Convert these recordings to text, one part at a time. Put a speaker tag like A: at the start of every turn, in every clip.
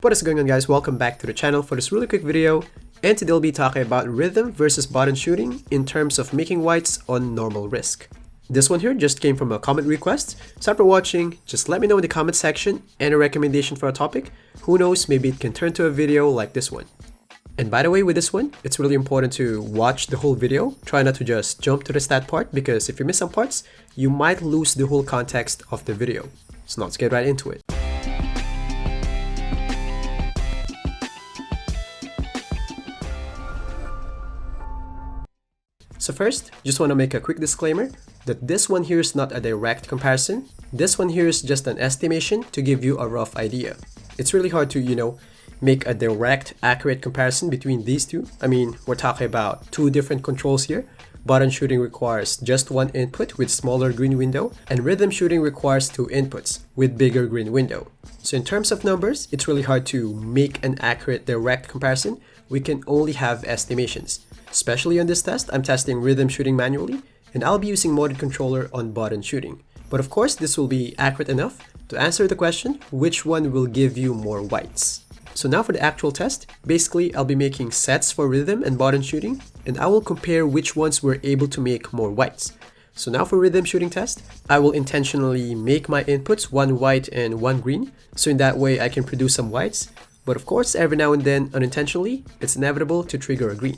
A: What is going on, guys? Welcome back to the channel for this really quick video, and today we'll be talking about rhythm versus button shooting in terms of making whites on normal risk. This one here just came from a comment request, so after watching, just let me know in the comment section and a recommendation for a topic. Who knows, maybe it can turn to a video like this one. And by the way, with this one, it's really important to watch the whole video. Try not to just jump to the stat part, because if you miss some parts, you might lose the whole context of the video. So now let's get right into it. So first, just want to make a quick disclaimer that this one here is not a direct comparison. This one here is just an estimation to give you a rough idea. It's really hard to, make a direct, accurate comparison between these two. I mean, we're talking about two different controls here. Button shooting requires just one input with smaller green window, and rhythm shooting requires two inputs with bigger green window. So in terms of numbers, it's really hard to make an accurate direct comparison. We can only have estimations. Especially on this test, I'm testing rhythm shooting manually, and I'll be using modded controller on button shooting. But of course, this will be accurate enough to answer the question, which one will give you more whites? So now for the actual test, basically I'll be making sets for rhythm and button shooting, and I will compare which ones were able to make more whites. So now for rhythm shooting test, I will intentionally make my inputs one white and one green, so in that way I can produce some whites. But of course, every now and then, unintentionally, it's inevitable to trigger a green.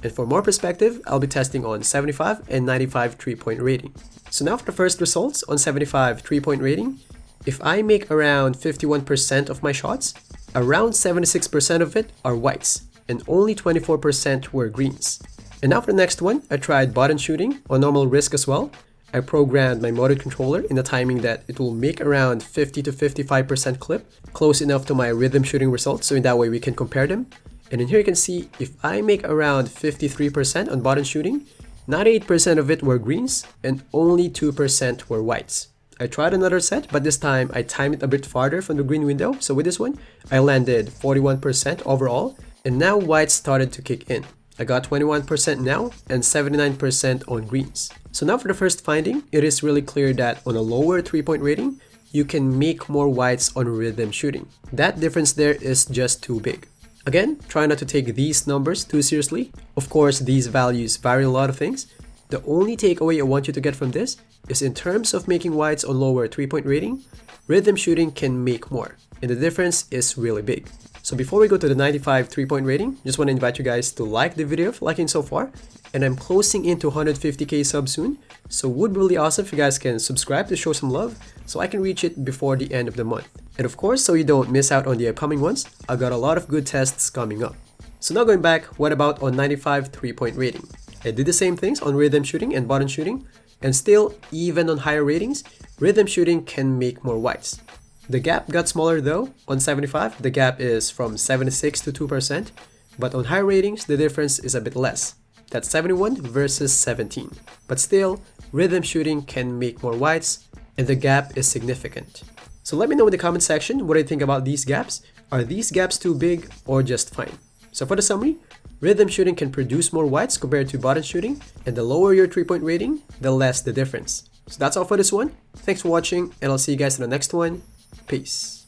A: And for more perspective, I'll be testing on 75 and 95 3-point rating. So now for the first results on 75 3-point rating, if I make around 51% of my shots, around 76% of it are whites, and only 24% were greens. And now for the next one, I tried button shooting on normal risk as well. I programmed my modded controller in the timing that it will make around 50 to 55% clip, close enough to my rhythm shooting results, so in that way we can compare them. And in here you can see, if I make around 53% on button shooting, 98% of it were greens and only 2% were whites. I tried another set, but this time I timed it a bit farther from the green window. So with this one, I landed 41% overall, and now whites started to kick in. I got 21% now and 79% on greens. So now for the first finding, it is really clear that on a lower 3-point rating, you can make more whites on rhythm shooting. That difference there is just too big. Again, try not to take these numbers too seriously. Of course, these values vary a lot of things. The only takeaway I want you to get from this is, in terms of making whites on lower 3-point rating, rhythm shooting can make more, and the difference is really big. So before we go to the 95 3-point rating, just want to invite you guys to like the video if liking so far. And I'm closing into 150k subs soon, so would be really awesome if you guys can subscribe to show some love so I can reach it before the end of the month. And of course, so you don't miss out on the upcoming ones, I got a lot of good tests coming up. So now going back, what about on 95 3-point rating? I did the same things on rhythm shooting and button shooting, and still, even on higher ratings, rhythm shooting can make more whites. The gap got smaller though. On 75, the gap is from 76 to 2%, but on higher ratings, the difference is a bit less. That's 71 versus 17. But still, rhythm shooting can make more whites, and the gap is significant. So let me know in the comment section what you think about these gaps. Are these gaps too big or just fine? So for the summary, rhythm shooting can produce more whites compared to button shooting, and the lower your 3-point rating, the less the difference. So that's all for this one. Thanks for watching, and I'll see you guys in the next one. Peace.